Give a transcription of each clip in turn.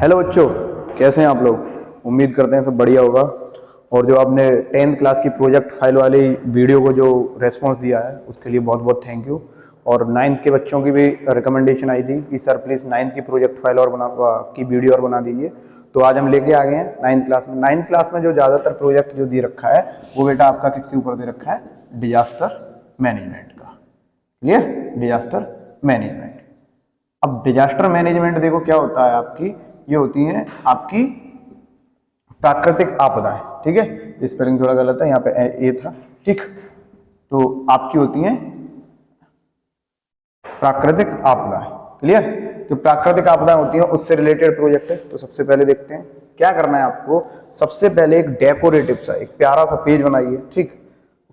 Hello बच्चों, कैसे हैं आप लोग। उम्मीद करते हैं सब बढ़िया होगा। और जो आपने 10th क्लास की प्रोजेक्ट फाइल वाली वीडियो को जो रेस्पॉन्स दिया है उसके लिए बहुत बहुत थैंक यू। और 9th के बच्चों की भी रिकमेंडेशन आई थी कि सर प्लीज़ 9th की प्रोजेक्ट फाइल और की वीडियो और बना दीजिए। तो आज हम लेके आ गए हैं 9th क्लास में। 9th क्लास में जो ज़्यादातर प्रोजेक्ट जो दे रखा है वो बेटा आपका किसके ऊपर दे रखा है, डिजास्टर मैनेजमेंट का। Clear, disaster management. अब डिजास्टर मैनेजमेंट देखो क्या होता है आपकी, ये होती है आपकी प्राकृतिक आपदाएं। ठीक है, स्पेलिंग थोड़ा गलत है, यहाँ पे ए था। ठीक, तो आपकी होती हैं प्राकृतिक आपदाएं। क्लियर, तो प्राकृतिक आपदाएं होती हैं उससे रिलेटेड प्रोजेक्ट है। तो सबसे पहले देखते हैं क्या करना है आपको। सबसे पहले एक डेकोरेटिव सा एक प्यारा सा पेज बनाइए। ठीक,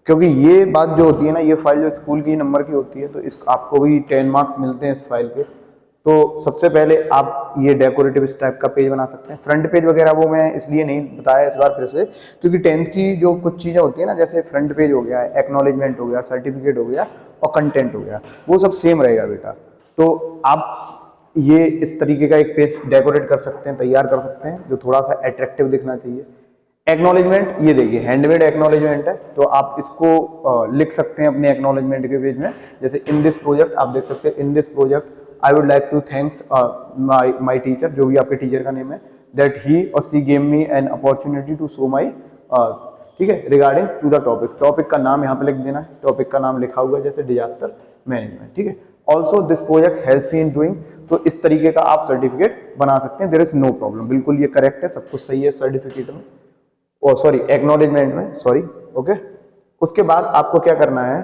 क्योंकि ये बात जो होती है ना, ये फाइल जो स्कूल की नंबर की होती है, तो इस आपको भी 10 मार्क्स मिलते हैं इस फाइल के। तो सबसे पहले आप ये डेकोरेटिव इस टाइप का पेज बना सकते हैं। फ्रंट पेज वगैरह वो मैं इसलिए नहीं बताया इस बार फिर से, क्योंकि 10th की जो कुछ चीज़ें होती है ना, जैसे फ्रंट पेज हो गया, एक्नॉलेजमेंट हो गया, सर्टिफिकेट हो गया और कंटेंट हो गया, वो सब सेम रहेगा बेटा। तो आप ये इस तरीके का एक पेज डेकोरेट कर सकते हैं, तैयार कर सकते हैं, जो थोड़ा सा अट्रैक्टिव दिखना चाहिए। एक्नॉलेजमेंट, ये देखिए हैंडमेड एक्नॉलेजमेंट है, तो आप इसको लिख सकते हैं अपने एक्नॉलेजमेंट के पेज में। जैसे इन दिस प्रोजेक्ट आप देख सकते हैं, in this project I would like to thanks my teacher, जो भी आपके टीचर का नेम है, दैट ही और she gave me an opportunity to show my, ठीक है, regarding to the topic. Topic का नाम यहाँ पे लिख देना है, टॉपिक का नाम लिखा हुआ है जैसे डिजास्टर मैनेजमेंट। ठीक है, also this project helps me in doing, तो इस तरीके का आप सर्टिफिकेट बना सकते हैं। देयर इज नो प्रॉब्लम, बिल्कुल ये करेक्ट है, सब कुछ सही है सर्टिफिकेट में, ओ सॉरी एक्नॉलेजमेंट में, सॉरी। ओके, उसके बाद आपको क्या करना है,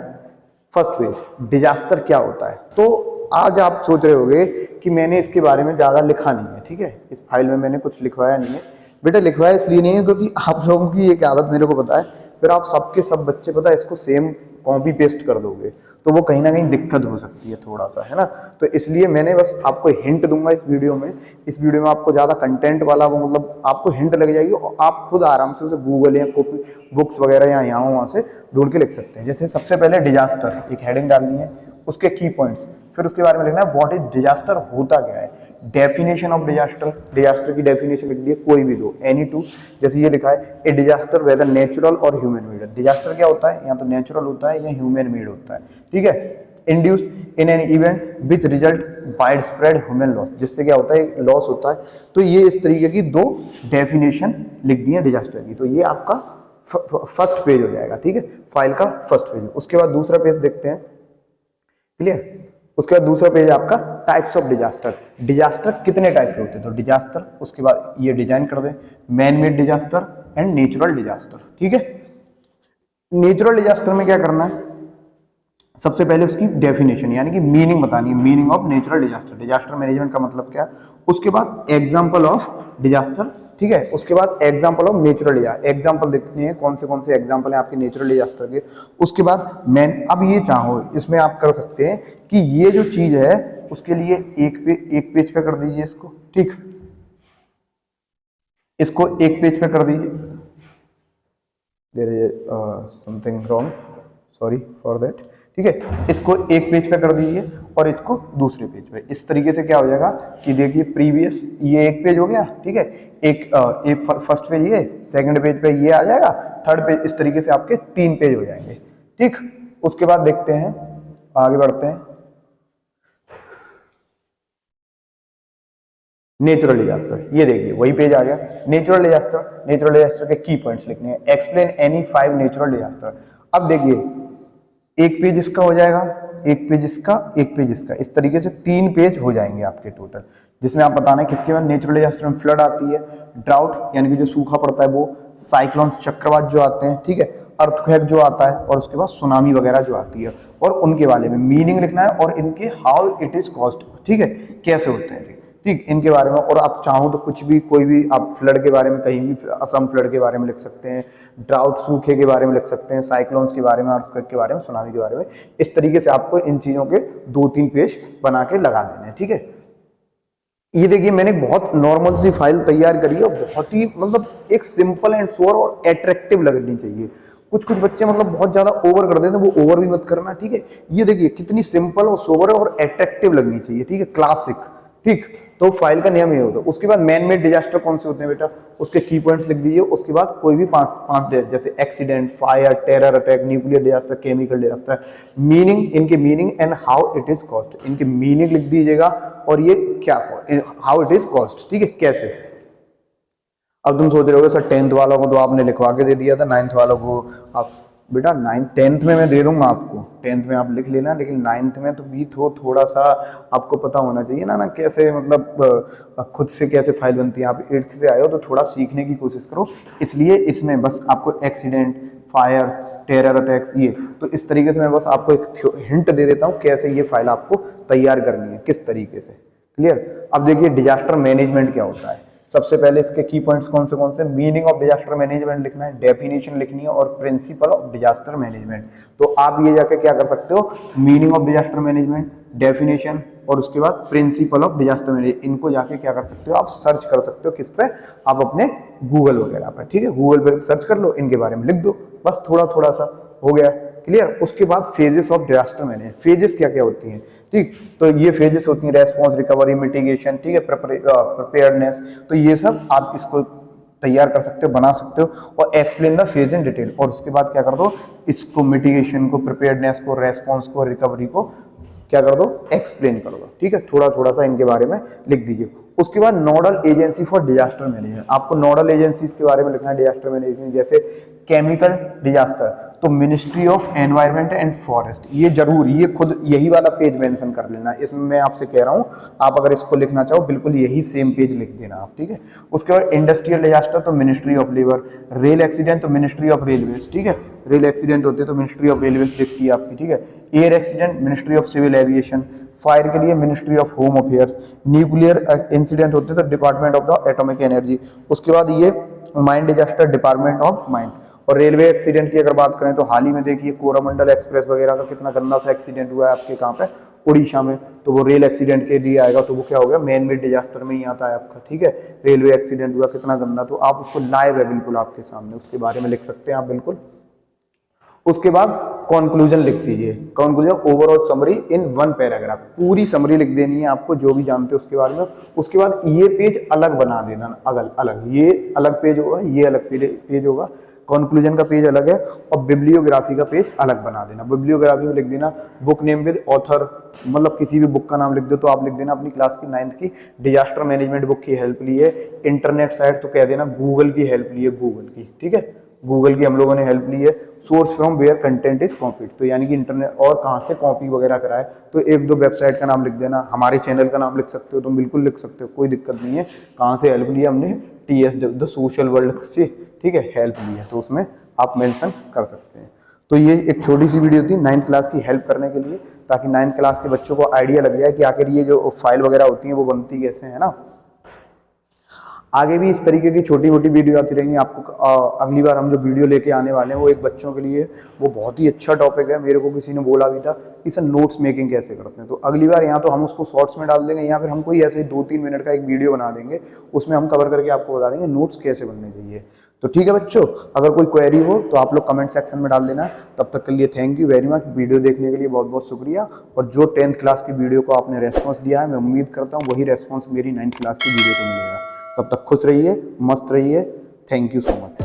फर्स्ट पेज डिजास्टर क्या होता है। तो आज आप सोच रहे होंगे कि मैंने इसके बारे में ज्यादा लिखा नहीं है। ठीक है, इस फाइल में मैंने कुछ लिखवाया नहीं है बेटा। लिखवाया इसलिए नहीं है क्योंकि आप लोगों की एक आदत मेरे को पता है, फिर आप सबके सब बच्चे पता है इसको सेम कॉपी पेस्ट कर दोगे, तो वो कहीं ना कहीं दिक्कत हो सकती है थोड़ा सा, है ना। तो इसलिए मैंने बस आपको हिंट दूंगा इस वीडियो में। इस वीडियो में आपको ज्यादा कंटेंट वाला वो मतलब आपको हिंट लग जाएगी और आप खुद आराम से उसे गूगल या कॉपी बुक्स वगैरह या यहाँ वहां से ढूंढ के लिख सकते हैं। जैसे सबसे पहले डिजास्टर, एक हेडिंग डालनी है, उसके की पॉइंट्स, फिर उसके बारे में लिखना है व्हाट इज डिजास्टर, होता क्या है। डेफिनेशन ऑफ डिजास्टर, डिजास्टर की डेफिनेशन लिख दी है, कोई भी दो, एनी टू। जैसे ये लिखा है ए डिजास्टर वेदर नेचुरल और ह्यूमन मेड। डिजास्टर क्या होता है, या तो नेचुरल होता है या ह्यूमन मेड होता है। ठीक है, induced in an event which result wide spread human loss, जिससे क्या होता है, लॉस होता है। तो ये इस तरीके की दो डेफिनेशन लिख दी है डिजास्टर की। तो ये आपका फर्स्ट पेज हो जाएगा। ठीक है, फाइल का फर्स्ट पेज। उसके बाद दूसरा पेज देखते हैं। क्लियर, उसके बाद दूसरा पेज आपका टाइप्स ऑफ डिजास्टर। डिजास्टर कितने टाइप के होते हैं, तो डिजास्टर, उसके बाद ये डिजाइन कर दें, man made disaster and natural disaster. ठीक है, नेचुरल डिजास्टर में क्या करना है, सबसे पहले उसकी डेफिनेशन यानी कि मीनिंग बतानी है, meaning of natural disaster, disaster management का मतलब क्या है। उसके बाद एग्जांपल ऑफ डिजास्टर। ठीक है, उसके बाद example of natural disaster, example देखते हैं कौन से एग्जांपल हैं आपके नेचुरल डिजास्टर के। उसके बाद मैन, अब ये चाहो इसमें आप कर सकते हैं कि ये जो चीज है उसके लिए एक पेज पे कर दीजिए इसको। ठीक, इसको एक पेज पे कर दीजिए, there is something wrong, sorry for that. ठीक है, इसको एक पेज पे कर दीजिए और इसको दूसरे पेज पे। इस तरीके से क्या हो जाएगा कि देखिए प्रीवियस, ये एक पेज हो गया। ठीक है, एक फर्स्ट पेज, ये सेकंड पेज पे ये आ जाएगा, थर्ड पेज, इस तरीके से आपके 3 पेज हो जाएंगे। ठीक, उसके बाद देखते हैं, आगे बढ़ते हैं। नेचुरल डिजास्टर, ये देखिए वही पेज आ गया, नेचुरल डिजास्टर। नेचुरल डिजास्टर के की पॉइंट्स लिखने हैं, एक्सप्लेन एनी 5 नेचुरल डिजास्टर। अब देखिए एक पेज इसका हो जाएगा, एक पेज इसका, एक पेज इसका, इस तरीके से 3 पेज हो जाएंगे आपके टोटल, जिसमें आप बताना है किसके बाद। नेचुरल डिजास्टर में फ्लड आती है, ड्राउट यानी कि जो सूखा पड़ता है वो, साइक्लोन चक्रवात जो आते हैं, ठीक है, अर्थक्वेक जो आता है, और उसके बाद सुनामी वगैरह जो आती है, और उनके बारे में मीनिंग लिखना है और इनके हाउ इट इज कॉज्ड, ठीक है, कैसे होते हैं, ठीक, इनके बारे में। और आप चाहो तो कुछ भी, कोई भी आप फ्लड के बारे में कहीं भी, असम फ्लड के बारे में लिख सकते हैं, ड्राउट सूखे के बारे में लिख सकते हैं, साइक्लोन्स के बारे में, अर्थक्वेक के बारे में, सुनामी के बारे में। इस तरीके से आपको इन चीजों के 2-3 पेज बना के लगा देने हैं। ठीक है, ये देखिए मैंने बहुत नॉर्मल सी फाइल तैयार करी है और बहुत ही मतलब एक सिंपल एंड सोर और अट्रैक्टिव लगनी चाहिए। कुछ कुछ बच्चे मतलब बहुत ज्यादा ओवर कर देते हैं, वो ओवर भी मत करना। ठीक है, ये देखिए कितनी सिंपल और सोबर और अट्रैक्टिव लगनी चाहिए। ठीक है, क्लासिक। ठीक, तो फाइल का नियम ये होता है। उसके बाद मैन मेड डिजास्टर कौन से होते हैं बेटा, उसके की पॉइंट्स लिख दीजिए। उसके बाद कोई भी पांच जैसे accident, fire, terror attack, nuclear disaster, chemical disaster, meaning, इनके meaning and how it is caused, इनके मीनिंग लिख दीजिएगा और ये क्या हाउ इट इज कॉस्ट, ठीक है, कैसे। अब तुम सोच रहे होगे सर 10th वालों को तो आपने लिखवा के दे दिया था, 9th वालों को आप, बेटा 10th में मैं दे दूंगा आपको, 10th में आप लिख लेना, लेकिन 9th में तो भी थोड़ा सा आपको पता होना चाहिए ना कैसे, मतलब खुद से कैसे फाइल बनती है। आप 8th से आए हो तो थोड़ा सीखने की कोशिश करो, इसलिए इसमें बस आपको एक्सीडेंट, फायर, टेरर अटैक्स, ये तो इस तरीके से मैं बस आपको एक हिंट दे देता हूँ कैसे ये फाइल आपको तैयार करनी है, किस तरीके से। क्लियर। अब देखिए डिजास्टर मैनेजमेंट क्या होता है। सबसे पहले इसके की पॉइंट्स कौन से मीनिंग ऑफ डिजास्टर मैनेजमेंट लिखना है, डेफिनेशन लिखनी है और प्रिंसिपल ऑफ डिजास्टर मैनेजमेंट। तो आप ये जाके क्या कर सकते हो, meaning of disaster management, definition और उसके बाद प्रिंसिपल ऑफ डिजास्टर मैनेजमेंट, इनको जाके क्या कर सकते हो, आप सर्च कर सकते हो किस पे, आप अपने गूगल वगैरह पे, ठीक है, गूगल पे सर्च कर लो, इनके बारे में लिख दो, बस थोड़ा सा हो गया। क्लियर। उसके बाद phases of disaster management, phases क्या क्या होती हैं, ठीक, तो ये फेजेस होती हैं रेस्पॉन्स, रिकवरी, मिटिगेशन, ठीक है, प्रिपेयर्डनेस, तो ये सब आप इसको तैयार कर सकते हो, बना सकते हो और explain the phase in detail. और उसके बाद क्या कर दो, इसको मिटिगेशन को, प्रिपेयर्डनेस को, रेस्पॉन्स को, रिकवरी को क्या कर दो, एक्सप्लेन कर दो, ठीक है, थोड़ा सा इनके बारे में लिख दीजिए। उसके बाद nodal agency for disaster management, आपको नोडल एजेंसीज के बारे में लिखना है डिजास्टर मैनेजमेंट, जैसे केमिकल डिजास्टर तो ministry of environment and forest, ये जरूर, ये खुद यही वाला पेज मेंशन कर लेना, इसमें मैं आपसे कह रहा हूं, आप अगर इसको लिखना चाहो बिल्कुल यही सेम पेज लिख देना आप, ठीक है। उसके बाद इंडस्ट्रियल डिजास्टर तो ministry of labour, rail accident तो मिनिस्ट्री ऑफ रेलवेज, ठीक है, रेल एक्सीडेंट होते तो मिनिस्ट्री ऑफ रेलवेज लिखती है आपकी, ठीक है। Air accident ministry of civil aviation, fire के लिए ministry of home affairs, nuclear incident होते तो department of the atomic energy, उसके बाद ये mine disaster department of mine. और रेलवे एक्सीडेंट की अगर बात करें तो हाल ही में देखिए कोरोमंडल एक्सप्रेस वगैरह का कितना गंदा सा एक्सीडेंट हुआ है आपके कहाँ पे, उड़ीसा में, तो वो रेल एक्सीडेंट के लिए आएगा, तो वो क्या हो गया, मैन मेड डिजास्टर में ही आता है आपका, ठीक है। रेलवे एक्सीडेंट हुआ कितना गंदा, तो आप उसको लाइव है बिल्कुल आपके सामने, उसके बारे में लिख सकते हैं आप बिल्कुल। उसके बाद कंक्लूजन लिख दीजिए, कंक्लूजन ओवरऑल समरी इन 1 पैराग्राफ, पूरी समरी लिख देनी है आपको जो भी जानते हो उसके बारे में। उसके बाद ये पेज अलग बना देना, अलग ये अलग पेज होगा, ये अलग पेज होगा, कंक्लूजन का पेज अलग है और बिब्लियोग्राफी का पेज अलग बना देना। बिब्लियोग्राफी में लिख देना बुक नेम विद ऑथर, मतलब किसी भी बुक का नाम लिख दो तो आप लिख देना अपनी क्लास की 9th की डिजास्टर मैनेजमेंट बुक की हेल्प ली है, इंटरनेट साइट तो कह देना गूगल की हेल्प ली है, गूगल की, ठीक है, गूगल की हम लोगों ने हेल्प ली है। Source from where content is copied, तो यानी कि इंटरनेट और कहां से कॉपी वगैरह कराए, तो 1-2 वेबसाइट का नाम लिख देना, हमारे चैनल का नाम लिख सकते हो, तो बिल्कुल लिख सकते हो, कोई दिक्कत नहीं है। कहां से हेल्प ली है हमने, TS द सोशल वर्ल्ड से, ठीक है, हेल्प ली है, तो उसमें आप मेंशन कर सकते हैं। तो ये एक छोटी सी वीडियो थी 9th क्लास की हेल्प करने के लिए, ताकि 9th क्लास के बच्चों को आइडिया लग जाए कि आखिर ये जो फाइल वगैरह होती है वो बनती कैसे है ना। आगे भी इस तरीके की छोटी मोटी वीडियो आती रहेंगी आपको। अगली बार हम जो वीडियो लेके आने वाले हैं वो एक बच्चों के लिए, वो बहुत ही अच्छा टॉपिक है, मेरे को किसी ने बोला भी था कि सर नोट्स मेकिंग कैसे करते हैं, तो अगली बार यहाँ तो हम उसको शॉर्ट्स में डाल देंगे, या फिर हम कोई ऐसे ही 2-3 मिनट का एक वीडियो बना देंगे, उसमें हम कवर करके आपको बता देंगे नोट्स कैसे बनने चाहिए। तो ठीक है बच्चों, अगर कोई क्वेरी हो तो आप लोग कमेंट सेक्शन में डाल देना। तब तक के लिए thank you very much, video देखने के लिए बहुत बहुत शुक्रिया। और जो 10th क्लास की वीडियो को आपने रेस्पॉन्स दिया है, मैं उम्मीद करता हूँ वही रेस्पॉन्स मेरी 9th क्लास की वीडियो को मिलेगा। तब तक खुश रहिए, मस्त रहिए, थैंक यू सो मच।